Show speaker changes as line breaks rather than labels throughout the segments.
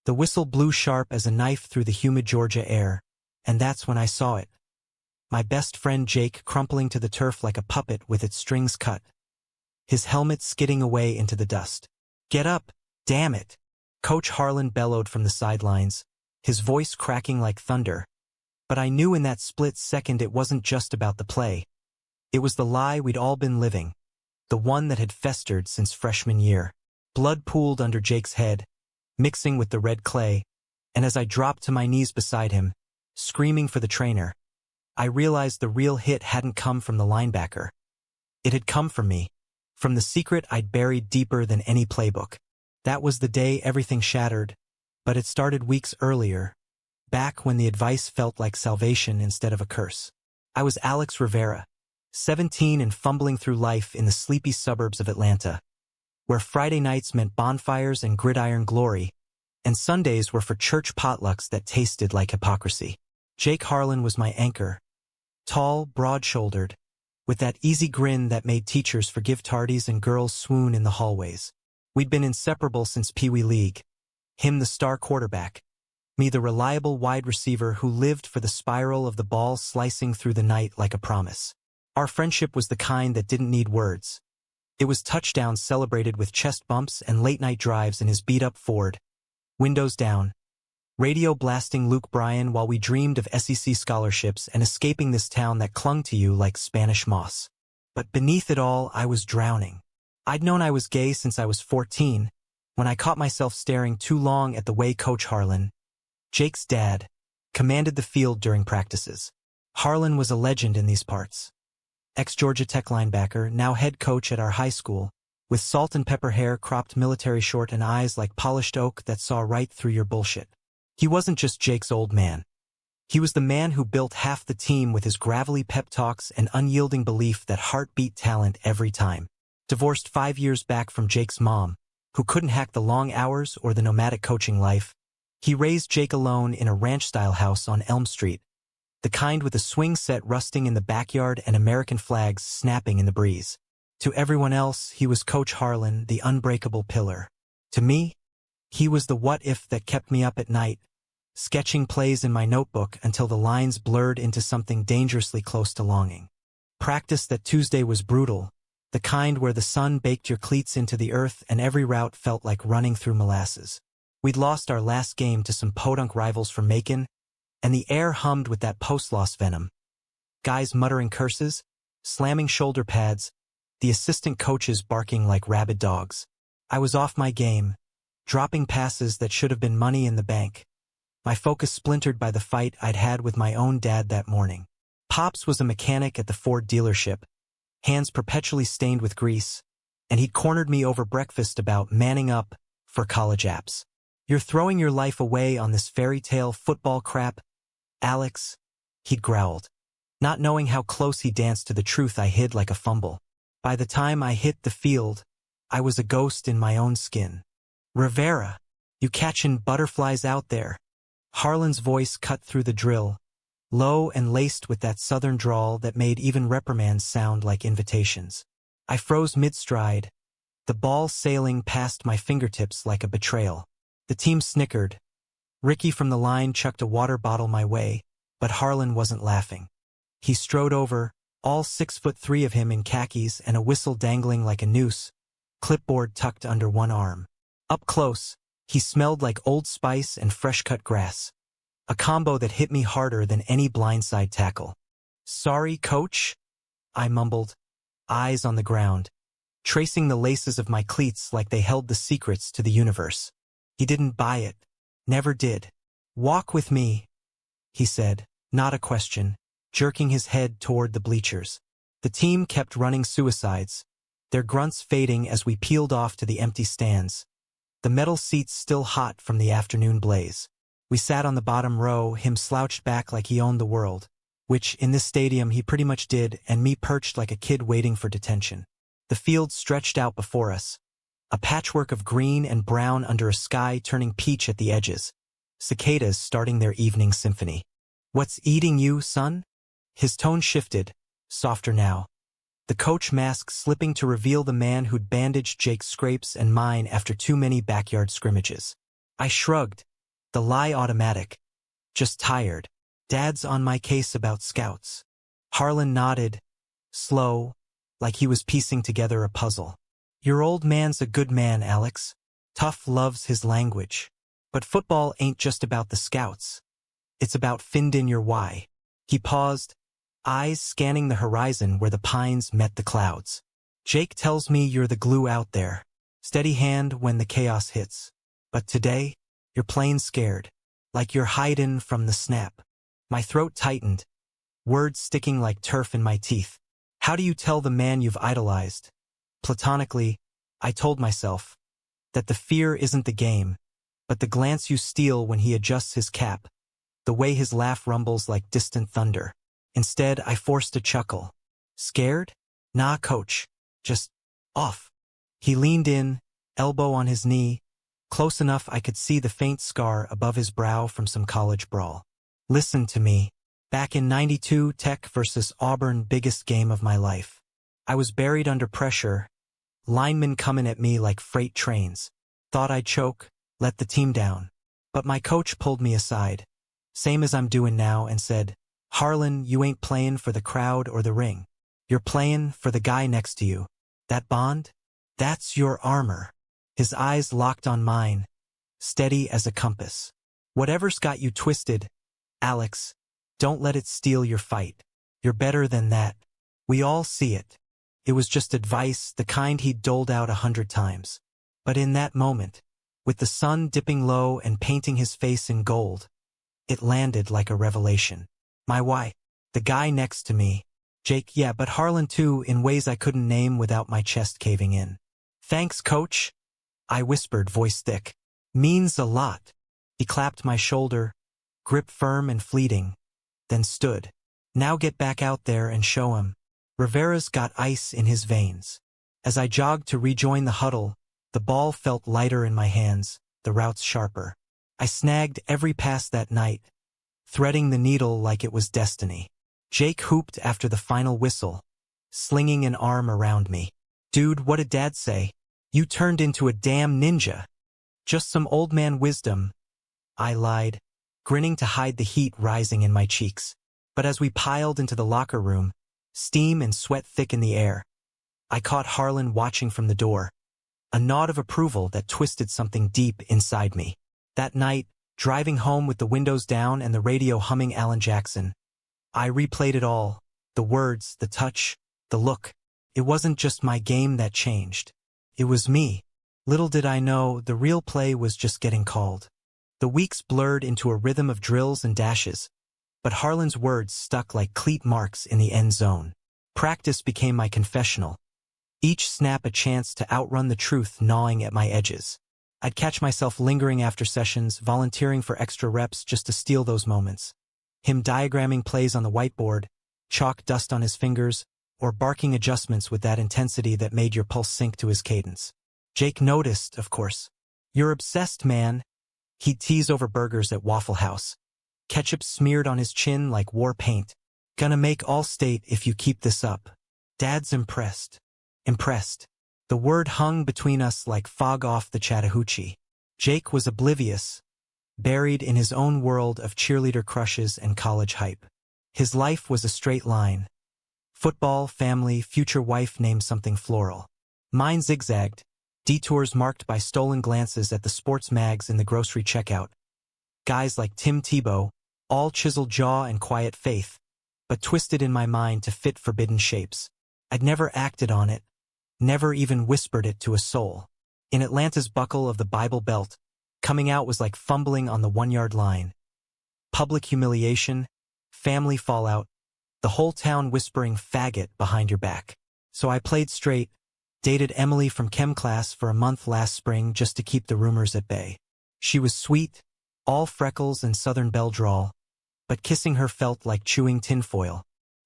The whistle blew sharp as a knife through the humid Georgia air, and that's when I saw it. My best friend Jake crumpling to the turf like a puppet with its strings cut. His helmet skidding away into the dust. "Get up, damn it!" Coach Harlan bellowed from the sidelines, his voice cracking like thunder. But I knew in that split second it wasn't just about the play. It was the lie we'd all been living, the one that had festered since freshman year. Blood pooled under Jake's head, mixing with the red clay, and as I dropped to my knees beside him, screaming for the trainer, I realized the real hit hadn't come from the linebacker. It had come from me, from the secret I'd buried deeper than any playbook. That was the day everything shattered, but it started weeks earlier, back when the advice felt like salvation instead of a curse. I was Alex Rivera, 17 and fumbling through life in the sleepy suburbs of Atlanta, where Friday nights meant bonfires and gridiron glory, and Sundays were for church potlucks that tasted like hypocrisy. Jake Harlan was my anchor, tall, broad-shouldered, with that easy grin that made teachers forgive tardies and girls swoon in the hallways. We'd been inseparable since Pee Wee League, him the star quarterback, me the reliable wide receiver who lived for the spiral of the ball slicing through the night like a promise. Our friendship was the kind that didn't need words. It was touchdowns celebrated with chest bumps and late-night drives in his beat-up Ford, windows down, radio blasting Luke Bryan while we dreamed of SEC scholarships and escaping this town that clung to you like Spanish moss. But beneath it all, I was drowning. I'd known I was gay since I was 14, when I caught myself staring too long at the way Coach Harlan, Jake's dad, commanded the field during practices. Harlan was a legend in these parts. Ex-Georgia Tech linebacker, now head coach at our high school, with salt and pepper hair, cropped military short, and eyes like polished oak that saw right through your bullshit. He wasn't just Jake's old man. He was the man who built half the team with his gravelly pep talks and unyielding belief that heart beat talent every time. Divorced 5 years back from Jake's mom, who couldn't hack the long hours or the nomadic coaching life, he raised Jake alone in a ranch-style house on Elm Street, the kind with a swing set rusting in the backyard and American flags snapping in the breeze. To everyone else, he was Coach Harlan, the unbreakable pillar. To me, he was the what-if that kept me up at night, sketching plays in my notebook until the lines blurred into something dangerously close to longing. Practice that Tuesday was brutal, the kind where the sun baked your cleats into the earth and every route felt like running through molasses. We'd lost our last game to some podunk rivals from Macon, and the air hummed with that post-loss venom. Guys muttering curses, slamming shoulder pads, the assistant coaches barking like rabid dogs. I was off my game, dropping passes that should have been money in the bank. My focus splintered by the fight I'd had with my own dad that morning. Pops was a mechanic at the Ford dealership, hands perpetually stained with grease, and he'd cornered me over breakfast about manning up for college apps. "You're throwing your life away on this fairy tale football crap, Alex," he'd growled, not knowing how close he danced to the truth I hid like a fumble. By the time I hit the field, I was a ghost in my own skin. "Rivera, you catching butterflies out there?" Harlan's voice cut through the drill, low and laced with that southern drawl that made even reprimands sound like invitations. I froze mid-stride, the ball sailing past my fingertips like a betrayal. The team snickered. Ricky from the line chucked a water bottle my way, but Harlan wasn't laughing. He strode over, all 6'3" of him in khakis and a whistle dangling like a noose, clipboard tucked under one arm. Up close, he smelled like Old Spice and fresh-cut grass, a combo that hit me harder than any blindside tackle. "Sorry, coach," I mumbled, eyes on the ground, tracing the laces of my cleats like they held the secrets to the universe. He didn't buy it. Never did. "Walk with me," he said, not a question, jerking his head toward the bleachers. The team kept running suicides, their grunts fading as we peeled off to the empty stands, the metal seats still hot from the afternoon blaze. We sat on the bottom row, him slouched back like he owned the world, which, in this stadium, he pretty much did, and me perched like a kid waiting for detention. The field stretched out before us, a patchwork of green and brown under a sky turning peach at the edges, cicadas starting their evening symphony. "What's eating you, son?" His tone shifted, softer now, the coach mask slipping to reveal the man who'd bandaged Jake's scrapes and mine after too many backyard scrimmages. I shrugged, The lie automatic. Just tired. Dad's on my case about scouts. Harlan nodded, slow, like he was piecing together a puzzle. Your old man's a good man, Alex. Tough loves his language. But football ain't just about the scouts. It's about finned in your why. He paused, eyes scanning the horizon where the pines met the clouds. Jake tells me you're the glue out there. Steady hand when the chaos hits. But today, you're plain scared. Like you're hidin' from the snap. My throat tightened, words sticking like turf in my teeth. How do you tell the man you've idolized? Platonically, I told myself that the fear isn't the game, but the glance you steal when he adjusts his cap, the way his laugh rumbles like distant thunder. Instead, I forced a chuckle. Scared? Nah, coach. Just off. He leaned in, elbow on his knee, close enough I could see the faint scar above his brow from some college brawl. Listen to me. Back in '92, Tech versus Auburn, biggest game of my life. I was buried under pressure, linemen coming at me like freight trains. Thought I'd choke, let the team down. But my coach pulled me aside, same as I'm doing now, and said, Harlan, you ain't playing for the crowd or the ring. You're playing for the guy next to you. That bond? That's your armor. His eyes locked on mine, steady as a compass. Whatever's got you twisted, Alex, don't let it steal your fight. You're better than that. We all see it. It was just advice, the kind he'd doled out 100 times. But in that moment, with the sun dipping low and painting his face in gold, it landed like a revelation. My why? The guy next to me. Jake, yeah, but Harlan too, in ways I couldn't name without my chest caving in. Thanks, coach, I whispered, voice thick. Means a lot. He clapped my shoulder, grip firm and fleeting, then stood. Now get back out there and show him. Rivera's got ice in his veins. As I jogged to rejoin the huddle, the ball felt lighter in my hands, the routes sharper. I snagged every pass that night, threading the needle like it was destiny. Jake hooped after the final whistle, slinging an arm around me. Dude, what did Dad say? You turned into a damn ninja. Just some old man wisdom, I lied, grinning to hide the heat rising in my cheeks. But as we piled into the locker room, steam and sweat thick in the air, I caught Harlan watching from the door, a nod of approval that twisted something deep inside me. That night, driving home with the windows down and the radio humming Alan Jackson, I replayed it all, the words, the touch, the look. It wasn't just my game that changed. It was me. Little did I know, the real play was just getting called. The weeks blurred into a rhythm of drills and dashes, but Harlan's words stuck like cleat marks in the end zone. Practice became my confessional, each snap a chance to outrun the truth gnawing at my edges. I'd catch myself lingering after sessions, volunteering for extra reps just to steal those moments. Him diagramming plays on the whiteboard, chalk dust on his fingers, or barking adjustments with that intensity that made your pulse sync to his cadence. Jake noticed, of course. You're obsessed, man. He'd tease over burgers at Waffle House. Ketchup smeared on his chin like war paint. Gonna make All-State if you keep this up. Dad's impressed. Impressed. The word hung between us like fog off the Chattahoochee. Jake was oblivious, buried in his own world of cheerleader crushes and college hype. His life was a straight line. Football, family, future wife, name something floral. Mine zigzagged, detours marked by stolen glances at the sports mags in the grocery checkout. Guys like Tim Tebow, all chiseled jaw and quiet faith, but twisted in my mind to fit forbidden shapes. I'd never acted on it, never even whispered it to a soul. In Atlanta's buckle of the Bible Belt, coming out was like fumbling on the 1-yard line. Public humiliation, family fallout, the whole town whispering faggot behind your back. So I played straight, dated Emily from chem class for a month last spring just to keep the rumors at bay. She was sweet, all freckles and Southern belle drawl, but kissing her felt like chewing tinfoil.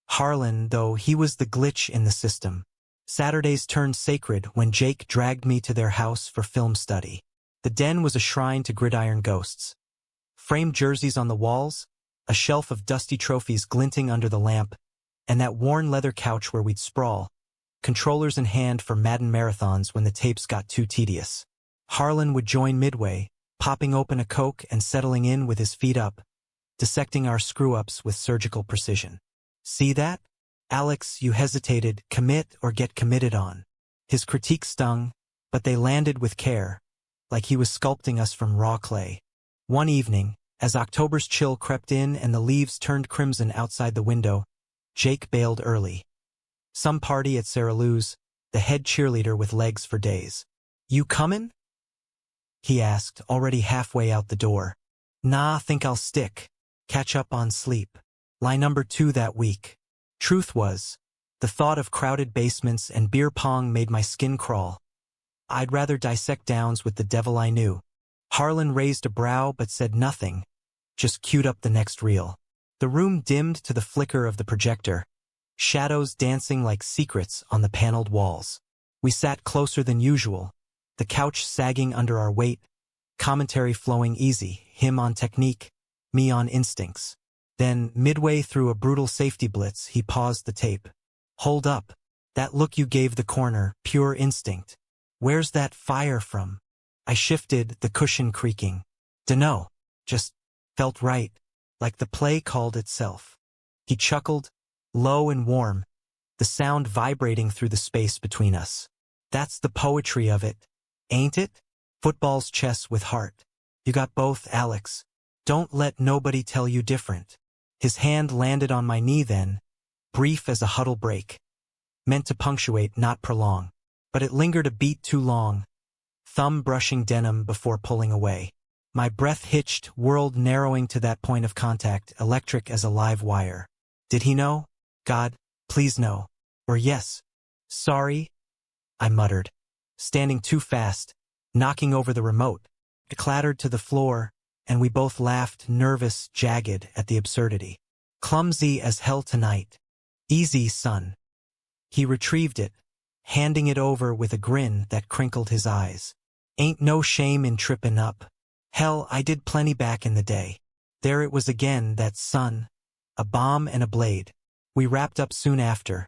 Harlan, though, he was the glitch in the system. Saturdays turned sacred when Jake dragged me to their house for film study. The den was a shrine to gridiron ghosts. Framed jerseys on the walls, a shelf of dusty trophies glinting under the lamp, and that worn leather couch where we'd sprawl, controllers in hand for Madden marathons when the tapes got too tedious. Harlan would join midway, popping open a Coke and settling in with his feet up, dissecting our screw-ups with surgical precision. See that? Alex, you hesitated, commit or get committed on. His critique stung, but they landed with care, like he was sculpting us from raw clay. One evening, as October's chill crept in and the leaves turned crimson outside the window, Jake bailed early. Some party at Sarah Lou's, the head cheerleader with legs for days. You comin'? He asked, already halfway out the door. Nah, think I'll stick. Catch up on sleep. Lie number 2 that week. Truth was, the thought of crowded basements and beer pong made my skin crawl. I'd rather dissect downs with the devil I knew. Harlan raised a brow but said nothing, just queued up the next reel. The room dimmed to the flicker of the projector, shadows dancing like secrets on the paneled walls. We sat closer than usual, the couch sagging under our weight, commentary flowing easy, him on technique, me on instincts. Then, midway through a brutal safety blitz, he paused the tape. Hold up. That look you gave the corner, pure instinct. Where's that fire from? I shifted, the cushion creaking. Dunno. Just felt right, like the play called itself. He chuckled, low and warm, the sound vibrating through the space between us. That's the poetry of it, ain't it? Football's chess with heart. You got both, Alex. Don't let nobody tell you different. His hand landed on my knee then, brief as a huddle break. Meant to punctuate, not prolong. But it lingered a beat too long, thumb brushing denim before pulling away. My breath hitched, world narrowing to that point of contact, electric as a live wire. Did he know? God, please no. Or yes. Sorry, I muttered, standing too fast, knocking over the remote. It clattered to the floor, and we both laughed, nervous, jagged at the absurdity. Clumsy as hell tonight. Easy, son. He retrieved it, handing it over with a grin that crinkled his eyes. Ain't no shame in trippin' up. Hell, I did plenty back in the day. There it was again, that sun. A bomb and a blade. We wrapped up soon after,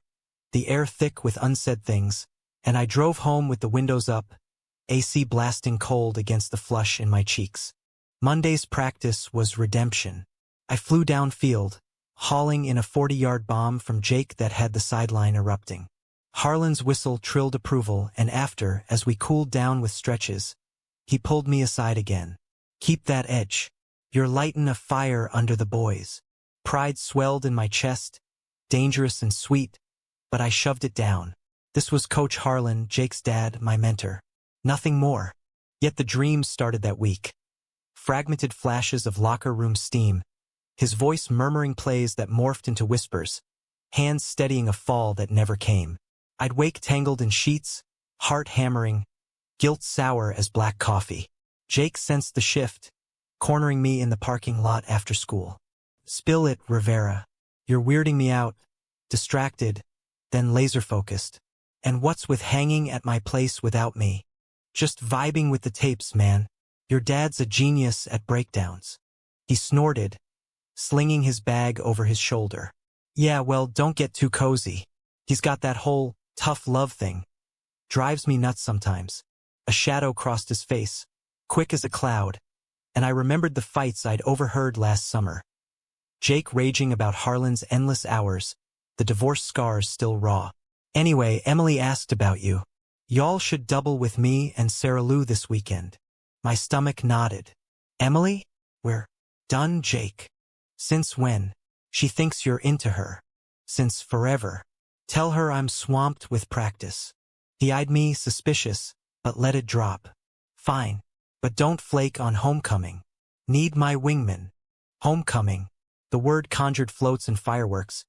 the air thick with unsaid things, and I drove home with the windows up, AC blasting cold against the flush in my cheeks. Monday's practice was redemption. I flew downfield, hauling in a 40-yard bomb from Jake that had the sideline erupting. Harlan's whistle trilled approval, and after, as we cooled down with stretches, he pulled me aside again. Keep that edge. You're lightin' a fire under the boys. Pride swelled in my chest, dangerous and sweet, but I shoved it down. This was Coach Harlan, Jake's dad, my mentor. Nothing more. Yet the dreams started that week. Fragmented flashes of locker room steam, his voice murmuring plays that morphed into whispers, hands steadying a fall that never came. I'd wake tangled in sheets, heart hammering, guilt sour as black coffee. Jake sensed the shift, cornering me in the parking lot after school. Spill it, Rivera. You're weirding me out. Distracted, then laser-focused. And what's with hanging at my place without me? Just vibing with the tapes, man. Your dad's a genius at breakdowns. He snorted, slinging his bag over his shoulder. Yeah, well, don't get too cozy. He's got that whole tough love thing. Drives me nuts sometimes. A shadow crossed his face, quick as a cloud, and I remembered the fights I'd overheard last summer. Jake raging about Harlan's endless hours, the divorce scars still raw. Anyway, Emily asked about you. Y'all should double with me and Sarah Lou this weekend. My stomach nodded. Emily? We're done, Jake. Since when? She thinks you're into her. Since forever. Tell her I'm swamped with practice. He eyed me, suspicious, but let it drop. Fine. But don't flake on homecoming. Need my wingman. Homecoming. The word conjured floats and fireworks.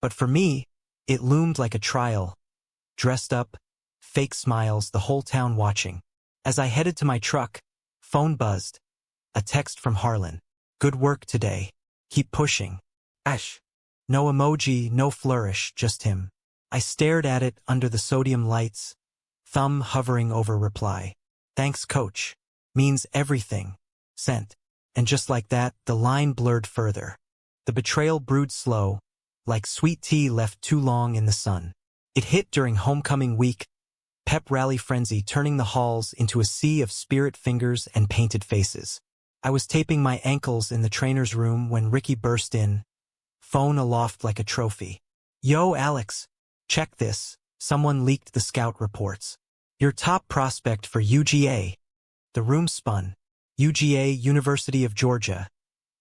But for me, it loomed like a trial. Dressed up, fake smiles, the whole town watching. As I headed to my truck, phone buzzed. A text from Harlan. Good work today. Keep pushing. Ash. No emoji, no flourish, just him. I stared at it under the sodium lights, thumb hovering over reply. Thanks, coach. Means everything. Sent. And just like that, the line blurred further. The betrayal brewed slow, like sweet tea left too long in the sun. It hit during homecoming week, pep rally frenzy turning the halls into a sea of spirit fingers and painted faces. I was taping my ankles in the trainer's room when Ricky burst in, phone aloft like a trophy. "Yo, Alex, check this. Someone leaked the scout reports. Your top prospect for UGA." The room spun. UGA, University of Georgia.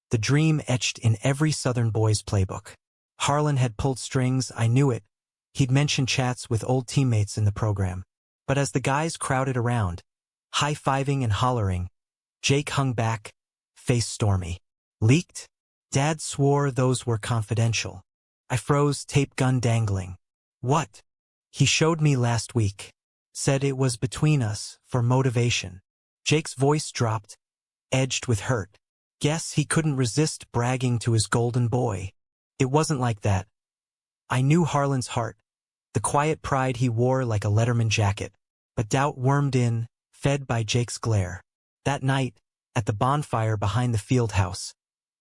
The dream etched in every Southern boy's playbook. Harlan had pulled strings, I knew it. He'd mentioned chats with old teammates in the program. But as the guys crowded around, high-fiving and hollering, Jake hung back, face stormy. "Leaked?" Dad swore those were confidential. I froze, tape gun dangling. "What?" "He showed me last week. Said it was between us, for motivation." Jake's voice dropped, edged with hurt. Guess he couldn't resist bragging to his golden boy. It wasn't like that. I knew Harlan's heart, the quiet pride he wore like a Letterman jacket. But doubt wormed in, fed by Jake's glare. That night, at the bonfire behind the field house,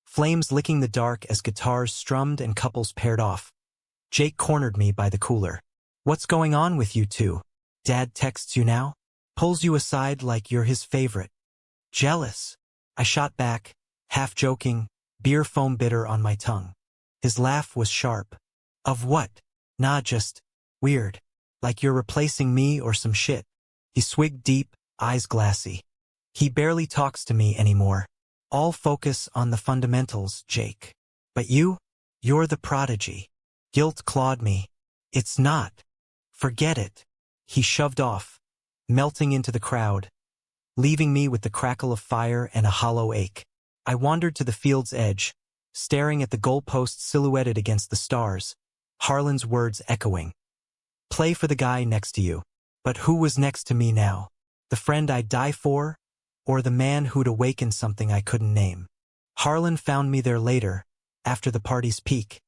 flames licking the dark as guitars strummed and couples paired off, Jake cornered me by the cooler. "What's going on with you two? Dad texts you now? Pulls you aside like you're his favorite." "Jealous." I shot back, half joking, beer foam bitter on my tongue. His laugh was sharp. "Of what?" "Nah, just weird. Like you're replacing me or some shit." He swigged deep, eyes glassy. "He barely talks to me anymore. All focus on the fundamentals, Jake. But you're the prodigy." Guilt clawed me. "It's not. Forget it." He shoved off, melting into the crowd, leaving me with the crackle of fire and a hollow ache. I wandered to the field's edge, staring at the goalposts silhouetted against the stars, Harlan's words echoing. "Play for the guy next to you." But who was next to me now? The friend I'd die for? Or the man who'd awaken something I couldn't name? Harlan found me there later, after the party's peak,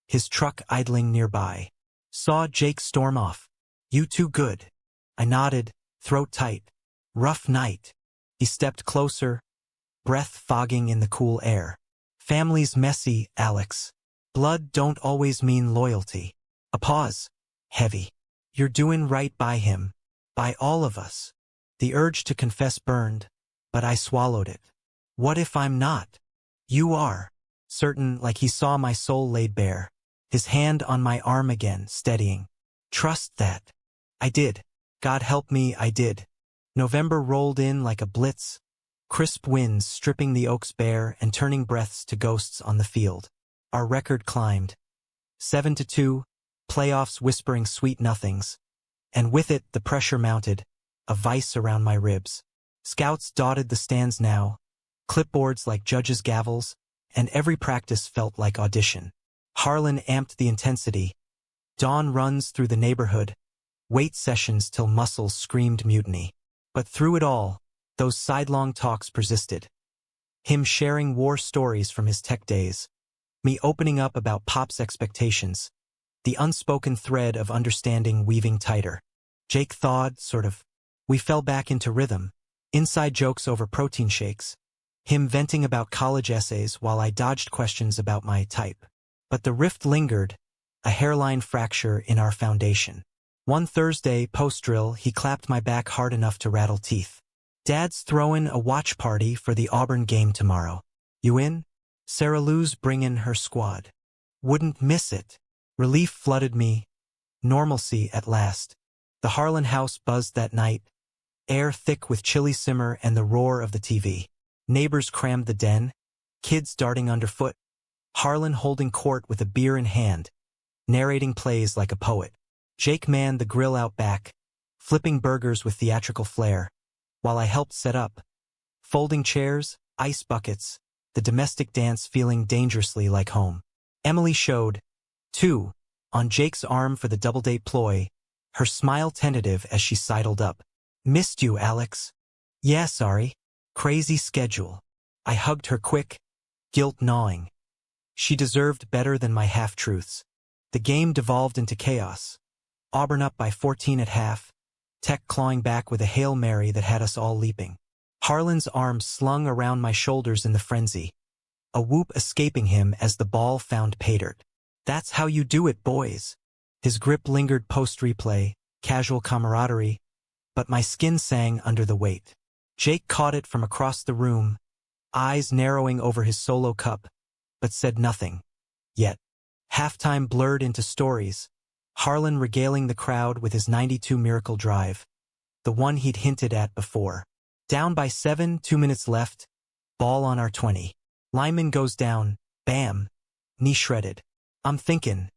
his truck idling nearby. Saw Jake storm off. "You too good." I nodded, throat tight. "Rough night." He stepped closer, breath fogging in the cool air. "Family's messy, Alex. Blood don't always mean loyalty." A pause. Heavy. "You're doing right by him. By all of us." The urge to confess burned, but I swallowed it. "What if I'm not?" "You are." Certain, like he saw my soul laid bare. His hand on my arm again, steadying. "Trust that." I did. God help me, I did. November rolled in like a blitz, crisp winds stripping the oaks bare and turning breaths to ghosts on the field. Our record climbed. 7-2, playoffs whispering sweet nothings. And with it, the pressure mounted, a vice around my ribs. Scouts dotted the stands now, clipboards like judges' gavels, and every practice felt like audition. Harlan amped the intensity. Dawn runs through the neighborhood, weight sessions till muscles screamed mutiny. But through it all, those sidelong talks persisted. Him sharing war stories from his tech days, me opening up about Pop's expectations, the unspoken thread of understanding weaving tighter. Jake thawed, sort of. We fell back into rhythm. Inside jokes over protein shakes. Him venting about college essays while I dodged questions about my type. But the rift lingered, a hairline fracture in our foundation. One Thursday, post-drill, he clapped my back hard enough to rattle teeth. "Dad's throwing a watch party for the Auburn game tomorrow. You in? Sarah Lou's bringin' her squad. Wouldn't miss it." Relief flooded me. Normalcy at last. The Harlan house buzzed that night, air thick with chili simmer and the roar of the TV. Neighbors crammed the den, kids darting underfoot. Harlan holding court with a beer in hand, narrating plays like a poet. Jake manned the grill out back, flipping burgers with theatrical flair, while I helped set up. Folding chairs, ice buckets, the domestic dance feeling dangerously like home. Emily showed, too, on Jake's arm for the double-date ploy, her smile tentative as she sidled up. "Missed you, Alex." "Yeah, sorry. Crazy schedule." I hugged her quick, guilt gnawing. She deserved better than my half-truths. The game devolved into chaos. Auburn up by 14 at half, Tech clawing back with a Hail Mary that had us all leaping. Harlan's arms slung around my shoulders in the frenzy, a whoop escaping him as the ball found pay dirt. "That's how you do it, boys." His grip lingered post-replay, casual camaraderie, but my skin sang under the weight. Jake caught it from across the room, eyes narrowing over his solo cup, but said nothing. Yet, halftime blurred into stories, Harlan regaling the crowd with his 92 miracle drive, the one he'd hinted at before. Down by 7, 2 minutes left, ball on our 20. Lyman goes down, bam, knee shredded. I'm thinking,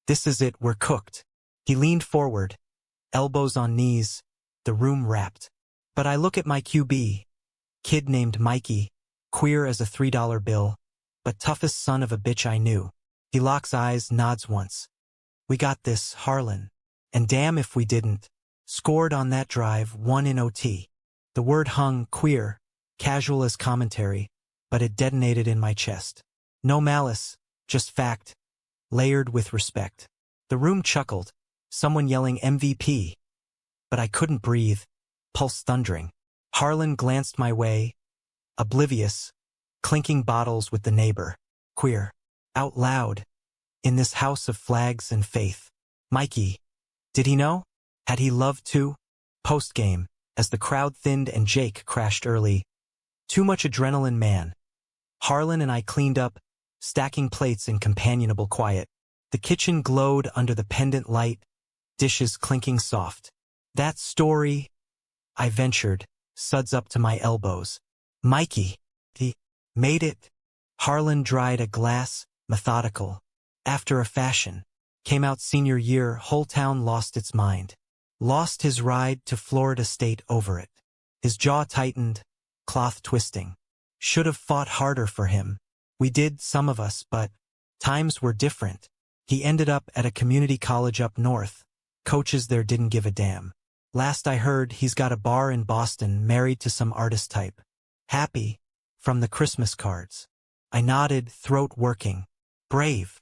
this is it, we're cooked. He leaned forward, elbows on knees, the room wrapped. But I look at my QB, kid named Mikey, queer as a $3 bill, but toughest son of a bitch I knew. He locks eyes, nods once. We got this, Harlan. And damn if we didn't. Scored on that drive, won in OT. The word hung, queer, casual as commentary, but it detonated in my chest. No malice, just fact, layered with respect. The room chuckled, someone yelling MVP. But I couldn't breathe, pulse thundering. Harlan glanced my way, oblivious, clinking bottles with the neighbor. Queer. Out loud. In this house of flags and faith. Mikey. Did he know? Had he loved to? Post-game, as the crowd thinned and Jake crashed early. Too much adrenaline, man. Harlan and I cleaned up, stacking plates in companionable quiet. The kitchen glowed under the pendant light, dishes clinking soft. That story, I ventured, suds up to my elbows. Mikey. He made it. Harlan dried a glass, methodical. After a fashion. Came out senior year, whole town lost its mind. Lost his ride to Florida State over it. His jaw tightened, cloth twisting. Should have fought harder for him. We did, some of us, but times were different. He ended up at a community college up north. Coaches there didn't give a damn. Last I heard, he's got a bar in Boston, married to some artist type. Happy, from the Christmas cards. I nodded, throat working. Brave.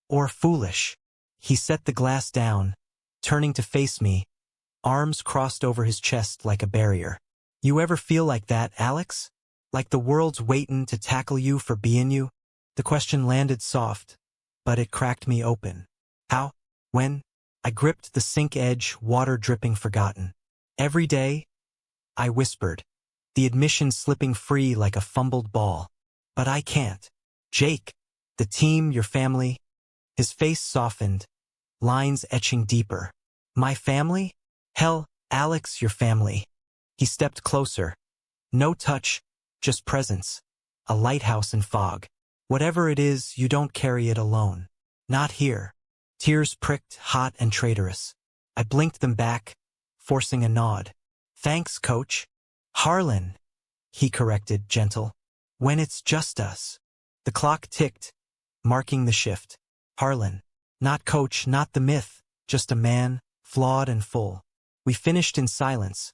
Or foolish. He set the glass down, turning to face me, arms crossed over his chest like a barrier. You ever feel like that, Alex? Like the world's waitin' to tackle you for being you? The question landed soft, but it cracked me open. How? When? I gripped the sink edge, water dripping forgotten. Every day? I whispered, the admission slipping free like a fumbled ball. But I can't. Jake, the team, your family. His face softened, lines etching deeper. My family? Hell, Alex, your family. He stepped closer. No touch, just presence. A lighthouse in fog. Whatever it is, you don't carry it alone. Not here. Tears pricked, hot and traitorous. I blinked them back, forcing a nod. Thanks, coach. Harlan, he corrected, gentle. When it's just us. The clock ticked, marking the shift. Harlan. Not coach, not the myth, just a man, flawed and full. We finished in silence,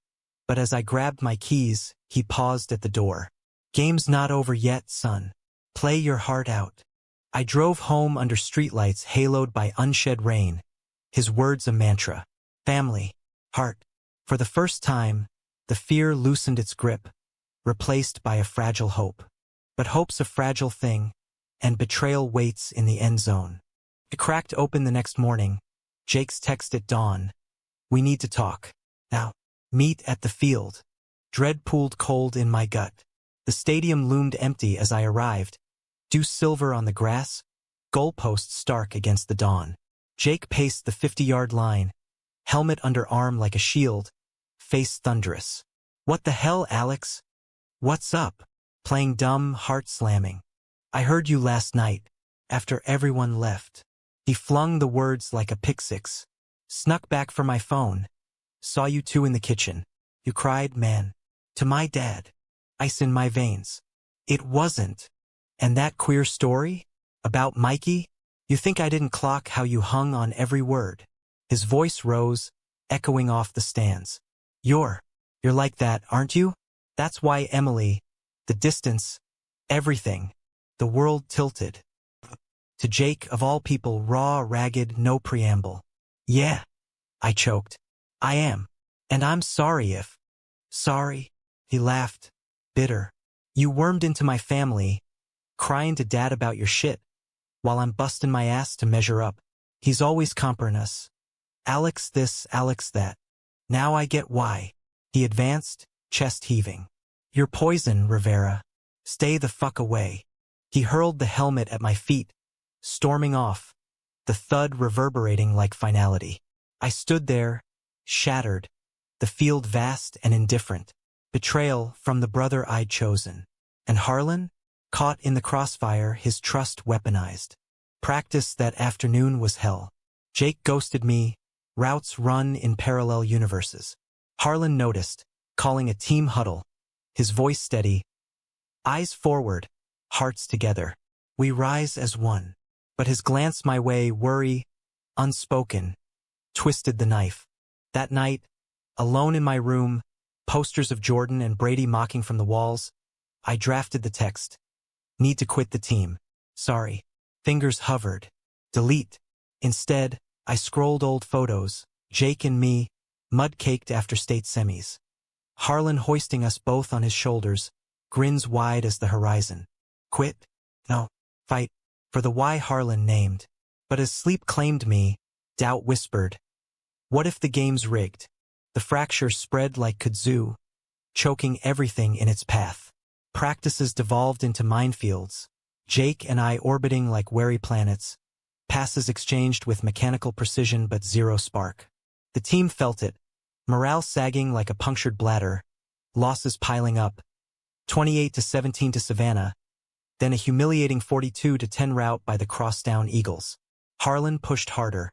but as I grabbed my keys, he paused at the door. Game's not over yet, son. Play your heart out. I drove home under streetlights haloed by unshed rain, his words a mantra. Family. Heart. For the first time, the fear loosened its grip, replaced by a fragile hope. But hope's a fragile thing, and betrayal waits in the end zone. It cracked open the next morning. Jake's text at dawn. We need to talk. Now. Meet at the field. Dread pooled cold in my gut. The stadium loomed empty as I arrived. Dew silver on the grass. Goalposts stark against the dawn. Jake paced the 50-yard line. Helmet under arm like a shield. Face thunderous. What the hell, Alex? What's up? Playing dumb, heart slamming. I heard you last night. After everyone left. He flung the words like a pick-six. Snuck back for my phone. Saw you two in the kitchen. You cried, man. To my dad. Ice in my veins. It wasn't. And that queer story? About Mikey? You think I didn't clock how you hung on every word? His voice rose, echoing off the stands. You're like that, aren't you? That's why Emily, the distance, everything, the world tilted. To Jake, of all people, raw, ragged, no preamble. Yeah, I choked. I am. And I'm sorry if. Sorry? He laughed, bitter. You wormed into my family, crying to dad about your shit, while I'm busting my ass to measure up. He's always comparing us. Alex this, Alex that. Now I get why. He advanced, chest heaving. You're poison, Rivera. Stay the fuck away. He hurled the helmet at my feet, storming off, the thud reverberating like finality. I stood there, shattered, the field vast and indifferent. Betrayal from the brother I'd chosen. And Harlan? Caught in the crossfire, his trust weaponized. Practice that afternoon was hell. Jake ghosted me, routes run in parallel universes. Harlan noticed, calling a team huddle, his voice steady. Eyes forward, hearts together. We rise as one. But his glance my way, worry, unspoken, twisted the knife. That night, alone in my room, posters of Jordan and Brady mocking from the walls, I drafted the text. Need to quit the team. Sorry. Fingers hovered. Delete. Instead, I scrolled old photos, Jake and me, mud-caked after state semis. Harlan hoisting us both on his shoulders, grins wide as the horizon. Quit? No. Fight. For the why Harlan named. But as sleep claimed me, doubt whispered. What if the game's rigged? The fracture spread like kudzu, choking everything in its path. Practices devolved into minefields, Jake and I orbiting like wary planets, passes exchanged with mechanical precision but zero spark. The team felt it, morale sagging like a punctured bladder, losses piling up, 28-17 to Savannah, then a humiliating 42-10 rout by the crosstown Eagles. Harlan pushed harder,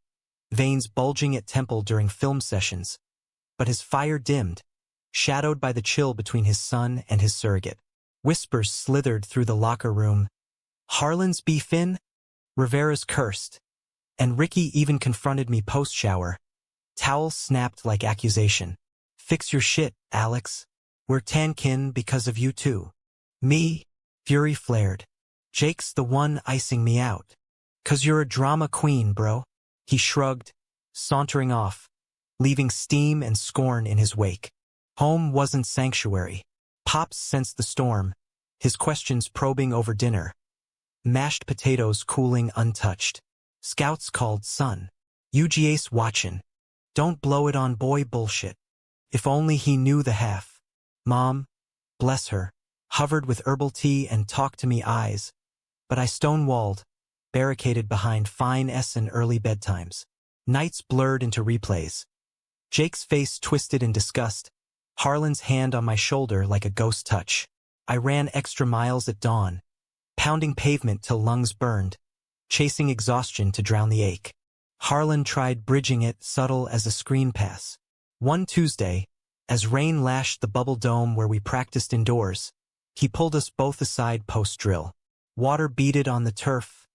veins bulging at temple during film sessions, but his fire dimmed, shadowed by the chill between his son and his surrogate. Whispers slithered through the locker room. Harlan's beef in? Rivera's cursed. And Ricky even confronted me post-shower. Towel snapped like accusation. Fix your shit, Alex. We're tankin' because of you too. Me? Fury flared. Jake's the one icing me out. 'Cause you're a drama queen, bro. He shrugged, sauntering off, leaving steam and scorn in his wake. Home wasn't sanctuary. Pops sensed the storm, his questions probing over dinner. Mashed potatoes cooling untouched. Scouts called son. UGA's watchin'. Don't blow it on boy bullshit. If only he knew the half. Mom, bless her, hovered with herbal tea and talked to me eyes. But I stonewalled, barricaded behind fine and early bedtimes. Nights blurred into replays. Jake's face twisted in disgust. Harlan's hand on my shoulder like a ghost touch. I ran extra miles at dawn, pounding pavement till lungs burned, chasing exhaustion to drown the ache. Harlan tried bridging it subtle as a screen pass. One Tuesday, as rain lashed the bubble dome where we practiced indoors, he pulled us both aside post-drill. Water beaded on the turf,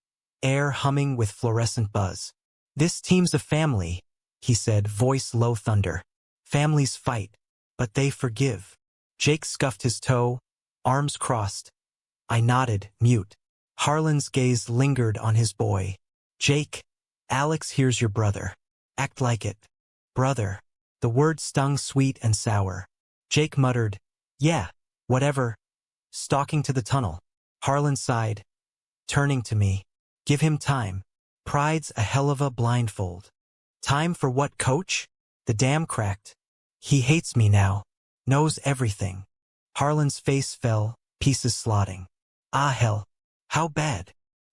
air humming with fluorescent buzz. This team's a family, he said, voice low thunder. Families fight, but they forgive. Jake scuffed his toe, arms crossed. I nodded, mute. Harlan's gaze lingered on his boy. Jake, Alex here's your brother. Act like it. Brother. The word stung sweet and sour. Jake muttered, yeah, whatever. Stalking to the tunnel. Harlan sighed, turning to me. Give him time. Pride's a hell of a blindfold. Time for what, coach? The dam cracked. He hates me now. Knows everything. Harlan's face fell, pieces slotting. Ah hell. How bad?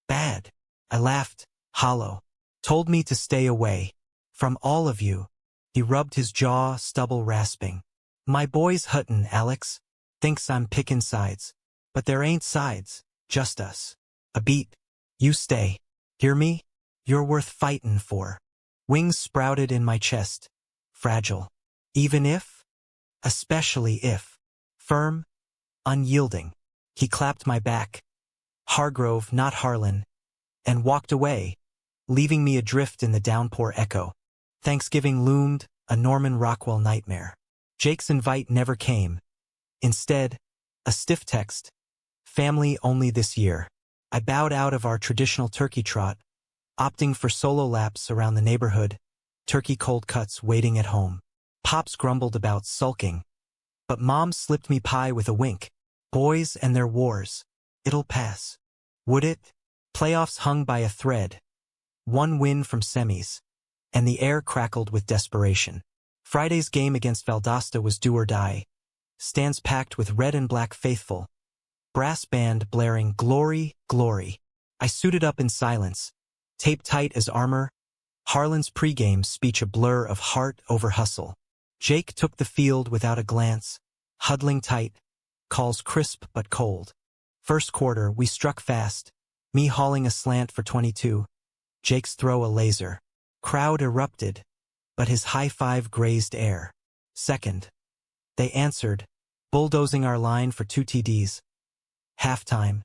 Bad. I laughed, hollow. Told me to stay away. From all of you. He rubbed his jaw, stubble rasping. My boy's huttin', Alex. Thinks I'm pickin' sides. But there ain't sides, just us. A beat. You stay. Hear me? You're worth fightin' for. Wings sprouted in my chest. Fragile. Even if? Especially if. Firm. Unyielding. He clapped my back. Hargrove, not Harlan. And walked away, leaving me adrift in the downpour echo. Thanksgiving loomed, a Norman Rockwell nightmare. Jake's invite never came. Instead, a stiff text. Family only this year. I bowed out of our traditional turkey trot, opting for solo laps around the neighborhood, turkey cold cuts waiting at home. Pops grumbled about sulking, but Mom slipped me pie with a wink. Boys and their wars. It'll pass. Would it? Playoffs hung by a thread. One win from semis. And the air crackled with desperation. Friday's game against Valdosta was do or die. Stands packed with red and black faithful. Brass band blaring "Glory, Glory." I suited up in silence, tape tight as armor. Harlan's pregame speech a blur of heart over hustle. Jake took the field without a glance, huddling tight, calls crisp but cold. First quarter, we struck fast, me hauling a slant for 22, Jake's throw a laser. Crowd erupted, but his high five grazed air. Second, they answered, bulldozing our line for 2 TDs. Halftime,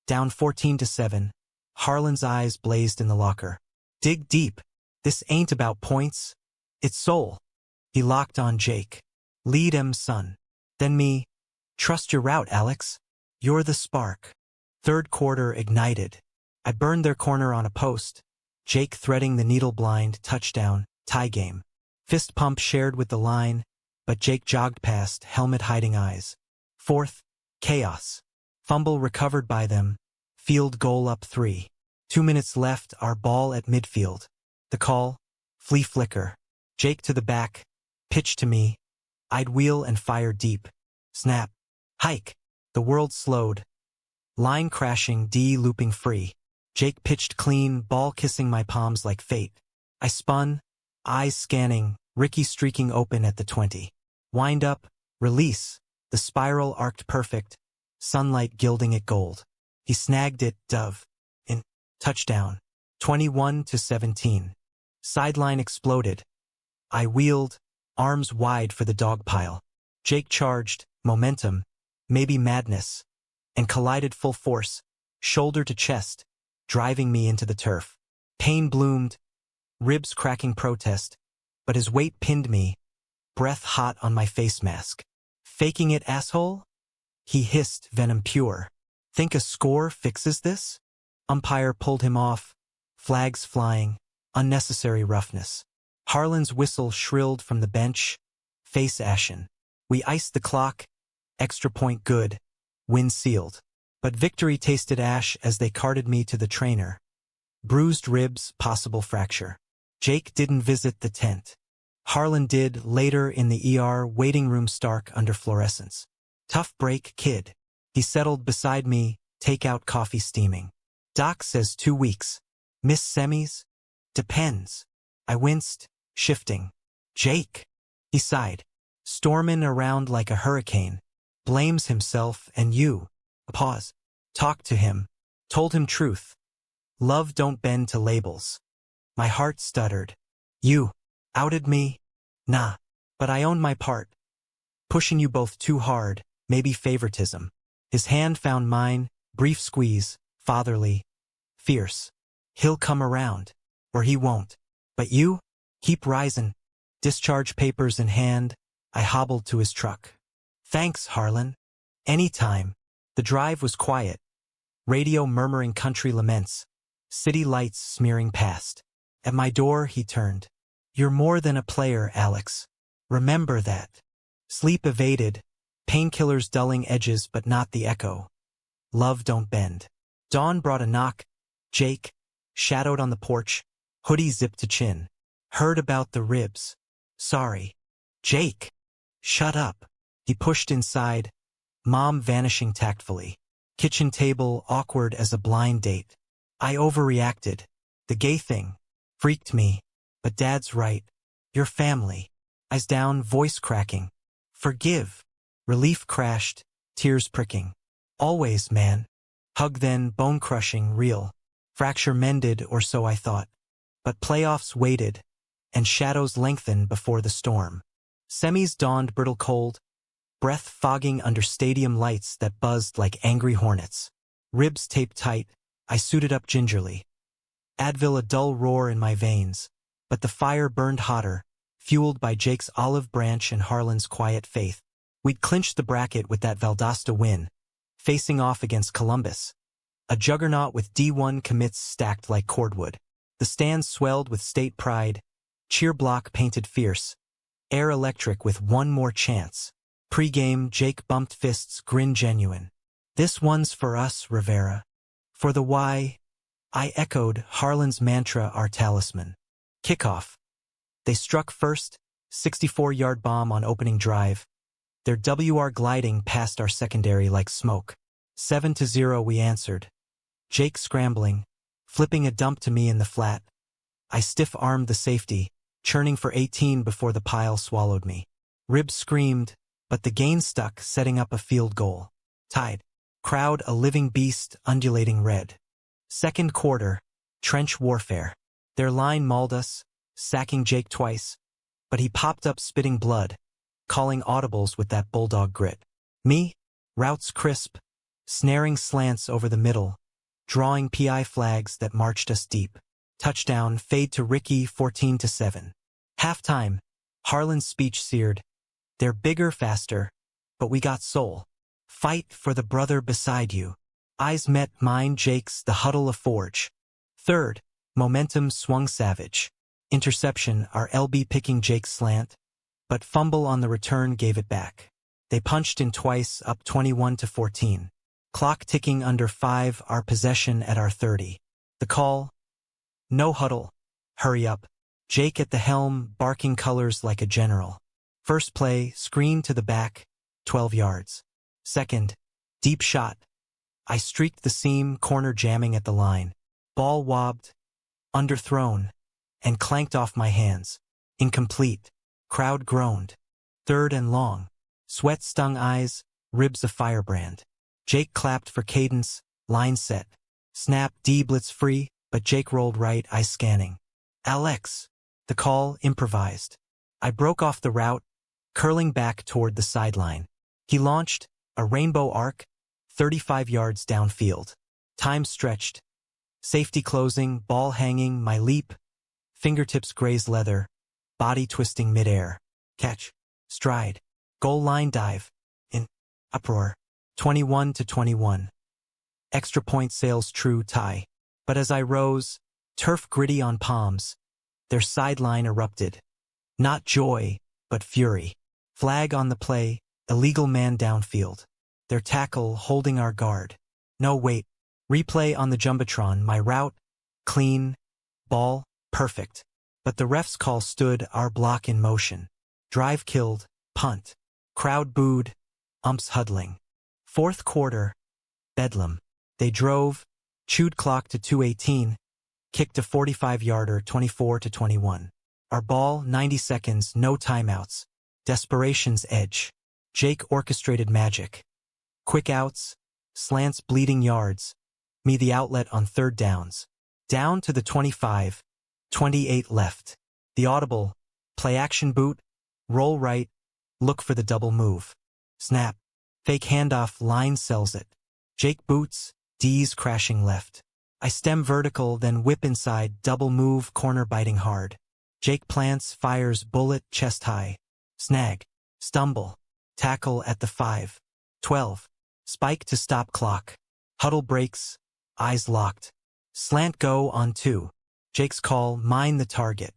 down 14-7, Harlan's eyes blazed in the locker. Dig deep. This ain't about points. It's soul. He locked on Jake. Lead 'em, son. Then me. Trust your route, Alex. You're the spark. Third quarter ignited. I burned their corner on a post. Jake threading the needle blind, touchdown, tie game. Fist pump shared with the line, but Jake jogged past, helmet hiding eyes. Fourth, chaos. Fumble recovered by them. Field goal up 3. 2 minutes left, our ball at midfield. The call, flea flicker. Jake to the back, pitch to me. I'd wheel and fire deep. Snap. Hike. The world slowed. Line crashing, D looping free. Jake pitched clean, ball kissing my palms like fate. I spun, eyes scanning, Ricky streaking open at the 20. Wind up, release. The spiral arced perfect, sunlight gilding it gold. He snagged it, dove. In. Touchdown. 21-17. Sideline exploded. I wheeled, arms wide for the dog pile. Jake charged, momentum, maybe madness, and collided full force, shoulder to chest, driving me into the turf. Pain bloomed, ribs cracking protest, but his weight pinned me, breath hot on my face mask. Faking it, asshole? He hissed, venom pure. Think a score fixes this? Umpire pulled him off, flags flying, unnecessary roughness. Harlan's whistle shrilled from the bench, face ashen. We iced the clock, extra point good, win sealed. But victory tasted ash as they carted me to the trainer. Bruised ribs, possible fracture. Jake didn't visit the tent. Harlan did, later in the ER, waiting room stark under fluorescence. Tough break, kid. He settled beside me, takeout coffee steaming. Doc says 2 weeks. Miss semis? Depends. I winced, shifting. Jake. He sighed. Stormin' around like a hurricane. Blames himself and you. A pause. Talked to him. Told him truth. Love don't bend to labels. My heart stuttered. You. Outed me? Nah. But I owned my part. Pushing you both too hard, maybe favoritism. His hand found mine, brief squeeze, fatherly, fierce. He'll come around. Or he won't. But you? Keep risin'. Discharge papers in hand, I hobbled to his truck. Thanks, Harlan. Anytime. The drive was quiet. Radio murmuring country laments. City lights smearing past. At my door, he turned. You're more than a player, Alex. Remember that. Sleep evaded. Painkillers dulling edges but not the echo. Love don't bend. Dawn brought a knock. Jake, shadowed on the porch, hoodie zipped to chin. Heard about the ribs. Sorry. Jake. Shut up. He pushed inside. Mom vanishing tactfully. Kitchen table awkward as a blind date. I overreacted. The gay thing. Freaked me. But Dad's right. Your family. Eyes down, voice cracking. Forgive. Relief crashed, tears pricking. Always, man. Hug then, bone crushing, real. Fracture mended, or so I thought. But playoffs waited, and shadows lengthened before the storm. Semis dawned brittle cold, breath fogging under stadium lights that buzzed like angry hornets. Ribs taped tight, I suited up gingerly. Advil a dull roar in my veins, but the fire burned hotter, fueled by Jake's olive branch and Harlan's quiet faith. We'd clinched the bracket with that Valdosta win, facing off against Columbus, a juggernaut with D1 commits stacked like cordwood. The stands swelled with state pride, cheer block painted fierce, air electric with one more chance. Pre-game, Jake bumped fists, grin genuine. This one's for us, Rivera. For the Y, I echoed Harlan's mantra, our talisman. Kickoff. They struck first, 64-yard bomb on opening drive. Their WR gliding past our secondary like smoke. 7-0 we answered. Jake scrambling, flipping a dump to me in the flat. I stiff-armed the safety, churning for 18 before the pile swallowed me. Ribs screamed, but the gain stuck, setting up a field goal. Tied. Crowd a living beast, undulating red. Second quarter, trench warfare. Their line mauled us, sacking Jake twice, but he popped up spitting blood, calling audibles with that bulldog grit. Me, routes crisp, snaring slants over the middle, drawing PI flags that marched us deep. Touchdown, fade to Ricky, 14-7. Halftime, Harlan's speech seared. They're bigger, faster, but we got soul. Fight for the brother beside you. Eyes met mine, Jake's, the huddle a forge. Third, momentum swung savage. Interception, our LB picking Jake's slant, but fumble on the return gave it back. They punched in twice, up 21-14. Clock ticking under 5, our possession at our 30. The call? No huddle. Hurry up. Jake at the helm, barking colors like a general. First play, screen to the back, 12 yards. Second, deep shot. I streaked the seam, corner jamming at the line. Ball wobbed, underthrown, and clanked off my hands. Incomplete. Crowd groaned. Third and long. Sweat stung eyes, ribs a firebrand. Jake clapped for cadence, line set. Snap, D blitz free, but Jake rolled right, eye scanning. Alex. The call, improvised. I broke off the route, curling back toward the sideline. He launched, a rainbow arc, 35 yards downfield. Time stretched. Safety closing, ball hanging, my leap. Fingertips graze leather, body twisting midair. Catch. Stride. Goal line dive. In. Uproar. 21-21. Extra point sails true tie. But as I rose, turf gritty on palms, their sideline erupted. Not joy, but fury. Flag on the play, illegal man downfield. Their tackle holding our guard. No wait. Replay on the Jumbotron, my route, clean, ball, perfect. But the ref's call stood, our block in motion. Drive killed, punt. Crowd booed, umps huddling. Fourth quarter, bedlam. They drove, chewed clock to 2:18, kicked a 45-yarder 24-21. Our ball, 90 seconds, no timeouts. Desperation's edge. Jake orchestrated magic. Quick outs, slants bleeding yards. Me the outlet on third downs. Down to the 25, 28 left. The audible, play action boot, roll right, look for the double move. Snap, fake handoff, line sells it. Jake boots, D's crashing left. I stem vertical, then whip inside, double move, corner biting hard. Jake plants, fires, bullet, chest high. Snag, stumble, tackle at the 5. 12. Spike to stop clock. Huddle breaks, eyes locked. Slant go on 2. Jake's call, mine the target.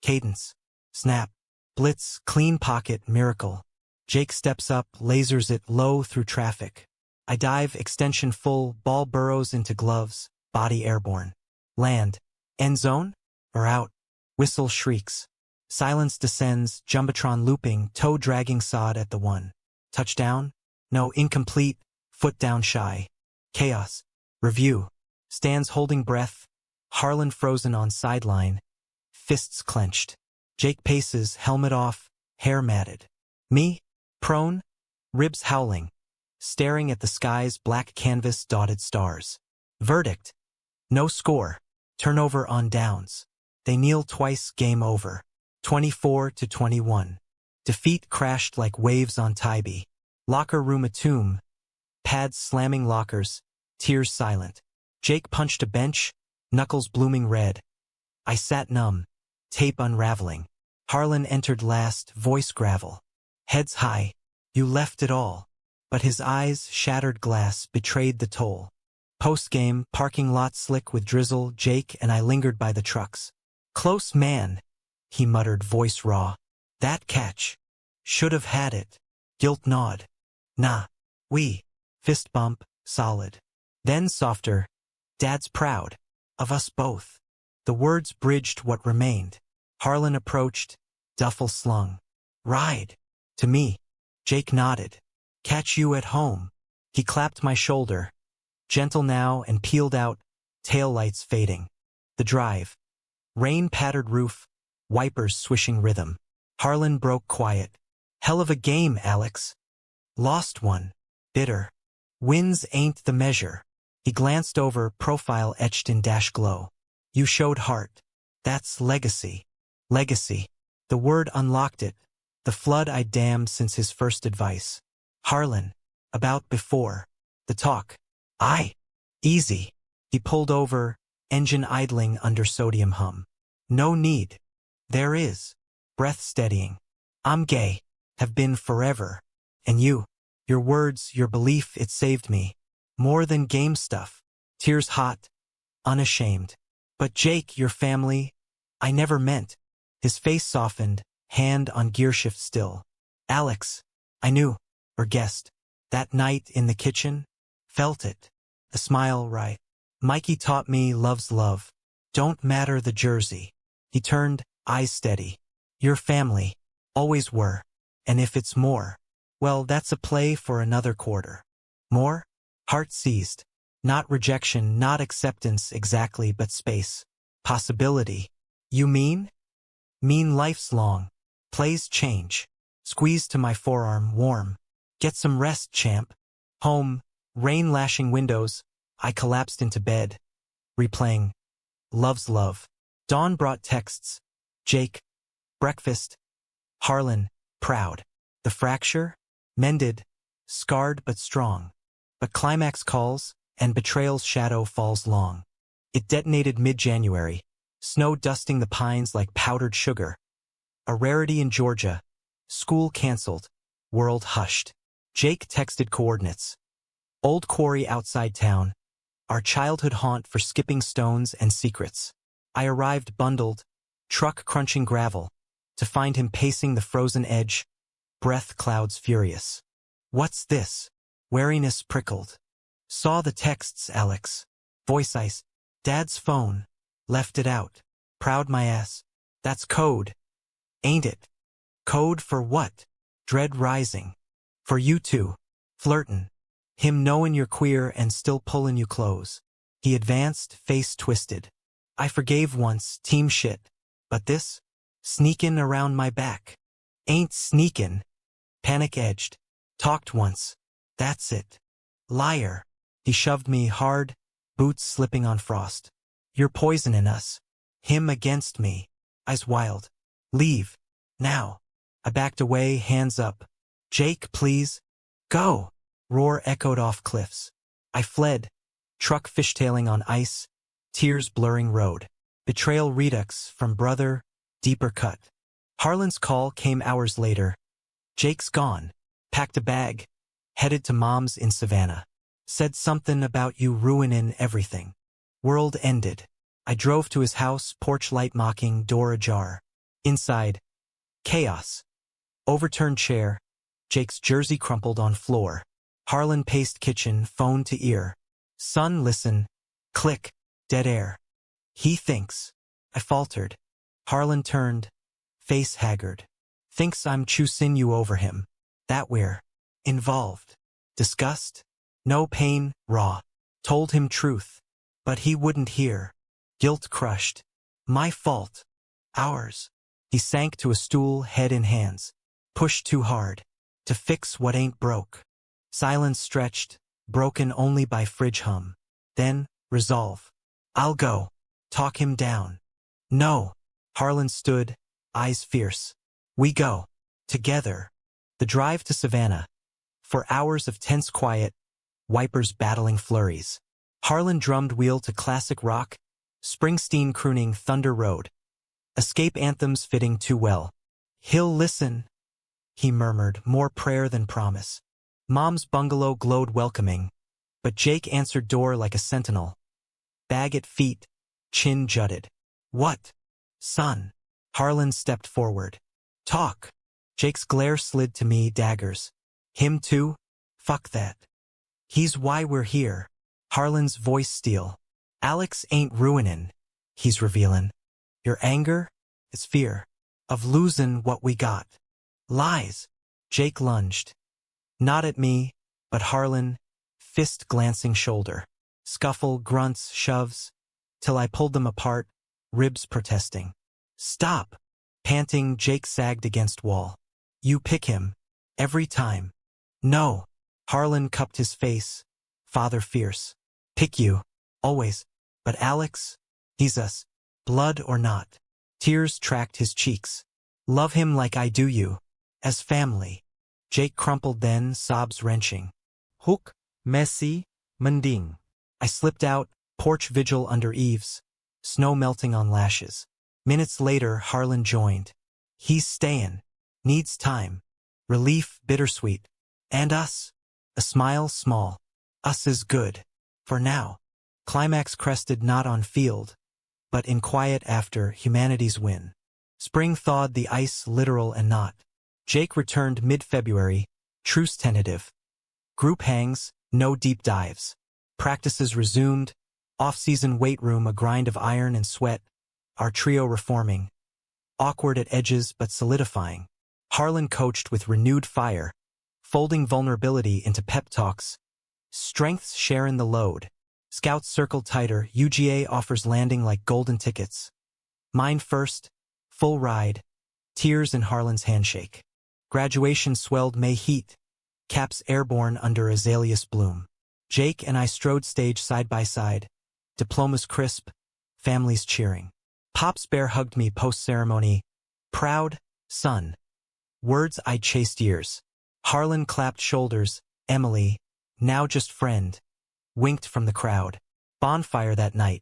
Cadence. Snap. Blitz, clean pocket, miracle. Jake steps up, lasers it low through traffic. I dive, extension full, ball burrows into gloves, body airborne. Land. End zone? Or out? Whistle shrieks. Silence descends, Jumbotron looping, toe dragging sod at the 1. Touchdown? No, incomplete, foot down shy. Chaos. Review. Stands holding breath. Harlan frozen on sideline. Fists clenched. Jake paces, helmet off, hair matted. Me? Prone? Ribs howling. Staring at the sky's black canvas dotted stars. Verdict. No score. Turnover on downs. They kneel twice, game over. 24-21. Defeat crashed like waves on Tybee. Locker room a tomb. Pads slamming lockers. Tears silent. Jake punched a bench. Knuckles blooming red. I sat numb. Tape unraveling. Harlan entered last, voice gravel. Heads high. You left it all. But his eyes, shattered glass, betrayed the toll. Post-game, parking lot slick with drizzle, Jake and I lingered by the trucks. Close man, he muttered, voice raw. That catch. Should have had it. Guilt nod. Nah. We. Fist bump, solid. Then softer. Dad's proud. Of us both. The words bridged what remained. Harlan approached, duffel slung. Ride. To me. Jake nodded. Catch you at home. He clapped my shoulder. Gentle now and peeled out, taillights fading. The drive. Rain-pattered roof, wipers swishing rhythm. Harlan broke quiet. Hell of a game, Alex. Lost one. Bitter. Wins ain't the measure. He glanced over, profile etched in dash glow. You showed heart. That's legacy. Legacy. The word unlocked it. The flood I damned since his first advice. Harlan. About before. The talk. Easy. He pulled over, engine idling under sodium hum. No need. There is. Breath steadying. I'm gay. Have been forever. And you. Your words, your belief, it saved me. More than game stuff. Tears hot. Unashamed. But Jake, your family, I never meant. His face softened, hand on gearshift still. Alex. I knew. Or guessed. That night in the kitchen. Felt it. A smile right. Mikey taught me love's love. Don't matter the jersey. He turned, eyes steady. Your family. Always were. And if it's more, well, that's a play for another quarter. More? Heart seized. Not rejection, not acceptance exactly, but space. Possibility. You mean? Mean life's long. Plays change. Squeeze to my forearm, warm. Get some rest, champ. Home. Rain lashing windows. I collapsed into bed. Replaying. Love's love. Dawn brought texts. Jake. Breakfast. Harlan. Proud. The fracture? Mended. Scarred but strong. But climax calls, and betrayal's shadow falls long. It detonated mid-January. Snow dusting the pines like powdered sugar. A rarity in Georgia. School canceled. World hushed. Jake texted coordinates. Old quarry outside town. Our childhood haunt for skipping stones and secrets. I arrived bundled, truck crunching gravel, to find him pacing the frozen edge, breath clouds furious. What's this? Wariness prickled. Saw the texts, Alex. Voice ice. Dad's phone. Left it out. Proud my ass. That's code. Ain't it? Code for what? Dread rising. For you two. Flirtin'. Him knowin' you're queer and still pullin' you close. He advanced, face twisted. I forgave once, team shit. But this? Sneakin' around my back. Ain't sneakin'. Panic-edged. Talked once. That's it. Liar. He shoved me hard, boots slipping on frost. You're poisonin' us. Him against me. Eyes wild. Leave. Now. I backed away, hands up. Jake, please. Go. Roar echoed off cliffs. I fled. Truck fishtailing on ice. Tears blurring road. Betrayal redux from brother, deeper cut. Harlan's call came hours later. Jake's gone. Packed a bag. Headed to mom's in Savannah. Said something about you ruinin' everything. World ended. I drove to his house, porch light mocking, door ajar. Inside. Chaos. Overturned chair. Jake's jersey crumpled on floor. Harlan paced kitchen, phone to ear. Son, listen. Click. Dead air. He thinks. I faltered. Harlan turned. Face haggard. Thinks I'm choosing you over him. That we're involved. Disgust? No pain, raw. Told him truth. But he wouldn't hear. Guilt crushed. My fault. Ours. He sank to a stool, head in hands. Pushed too hard. To fix what ain't broke. Silence stretched, broken only by fridge hum. Then, resolve. I'll go. Talk him down. No. Harlan stood, eyes fierce. We go. Together. The drive to Savannah. For hours of tense quiet, wipers battling flurries. Harlan drummed wheel to classic rock, Springsteen crooning Thunder Road. Escape anthems fitting too well. He'll listen, he murmured, more prayer than promise. Mom's bungalow glowed welcoming, but Jake answered door like a sentinel. Bag at feet, chin jutted. What? Son. Harlan stepped forward. Talk. Jake's glare slid to me, daggers. Him too? Fuck that. He's why we're here. Harlan's voice steel. Alex ain't ruinin', he's revealin'. Your anger? It's fear. of losing what we got. Lies. Jake lunged. Not at me, but Harlan, fist glancing shoulder. Scuffle, grunts, shoves, till I pulled them apart, ribs protesting. Stop! Panting, Jake sagged against wall. You pick him. Every time. No. Harlan cupped his face. Father fierce. Pick you. Always. But Alex? He's us. Blood or not. Tears tracked his cheeks. Love him like I do you. As family. Jake crumpled then, sobs wrenching. Hook, messy, mending. I slipped out, porch vigil under eaves. Snow melting on lashes. Minutes later, Harlan joined. He's stayin'. Needs time. Relief, bittersweet. And us. A smile small. Us is good. For now. Climax crested not on field, but in quiet after humanity's win. Spring thawed the ice literal and not. Jake returned mid-February, truce tentative. Group hangs, no deep dives. Practices resumed, off-season weight room a grind of iron and sweat, our trio reforming. Awkward at edges but solidifying. Harlan coached with renewed fire, folding vulnerability into pep talks. Strengths sharing the load. Scouts circled tighter, UGA offers landing like golden tickets. Mine first, full ride, tears in Harlan's handshake. Graduation swelled May heat, caps airborne under azaleas bloom. Jake and I strode stage side by side, diplomas crisp, families cheering. Pop's bear hugged me post-ceremony, proud, son. Words I'd chased years. Harlan clapped shoulders, Emily, now just friend, winked from the crowd. Bonfire that night.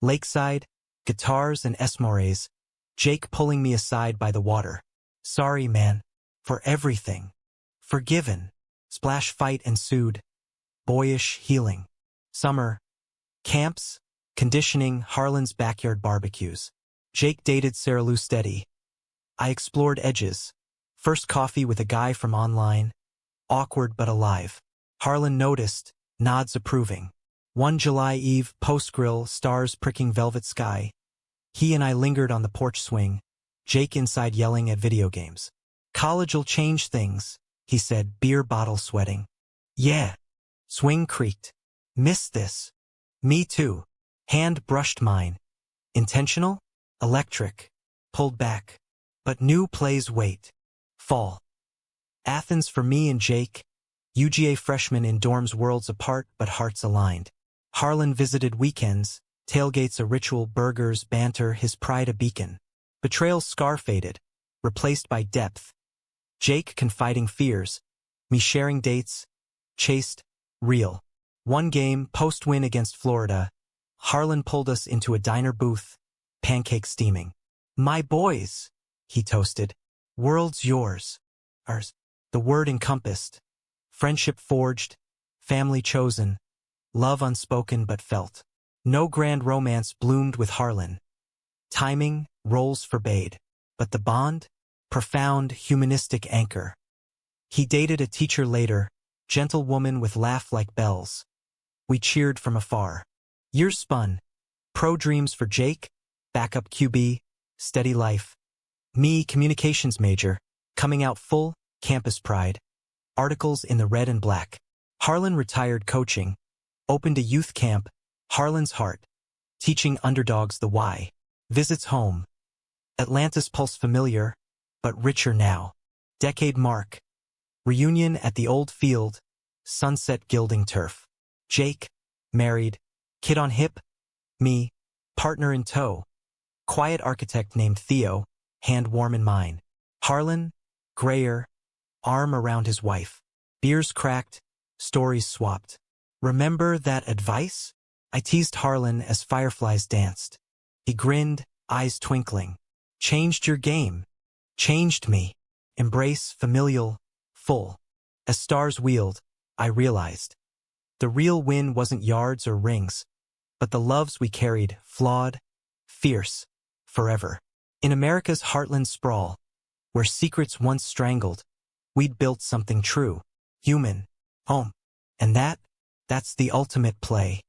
Lakeside, guitars and esmores, Jake pulling me aside by the water. Sorry, man. For everything. Forgiven. Splash fight ensued. Boyish healing. Summer. Camps. Conditioning, Harlan's backyard barbecues. Jake dated Sarah Lou Steady. I explored edges. First coffee with a guy from online. Awkward but alive. Harlan noticed, nods approving. One July Eve, post-grill, stars pricking velvet sky. He and I lingered on the porch swing, Jake inside yelling at video games. College'll change things, he said, beer bottle sweating. Yeah. Swing creaked. Missed this. Me too. Hand brushed mine. Intentional? Electric. Pulled back. But new plays wait. Fall. Athens for me and Jake. UGA freshmen in dorms worlds apart but hearts aligned. Harlan visited weekends, tailgates a ritual, burgers, banter, his pride a beacon. Betrayal scar faded, replaced by depth. Jake confiding fears, me sharing dates, chaste, real. One game, post-win against Florida, Harlan pulled us into a diner booth, pancake steaming. My boys, he toasted. World's yours. Ours. The word encompassed. Friendship forged, family chosen, love unspoken but felt. No grand romance bloomed with Harlan. Timing, roles forbade. But the bond? Profound, humanistic anchor. He dated a teacher later, gentle woman with laugh like bells. We cheered from afar. Years spun. Pro dreams for Jake, backup QB, steady life. Me, communications major, coming out full, campus pride. Articles in the red and black. Harlan retired coaching, opened a youth camp, Harlan's heart, teaching underdogs the why. Visits home. Atlanta's pulse familiar, but richer now. Decade mark. Reunion at the old field, sunset gilding turf. Jake, married, kid on hip, me, partner in tow. Quiet architect named Theo, hand warm in mine. Harlan, grayer, arm around his wife. Beers cracked, stories swapped. Remember that advice? I teased Harlan as fireflies danced. He grinned, eyes twinkling. Changed your game. Changed me. Embrace, familial, full. As stars wheeled, I realized. The real win wasn't yards or rings, but the loves we carried, flawed, fierce, forever. In America's heartland sprawl, where secrets once strangled, we'd built something true, human, home. And that's the ultimate play.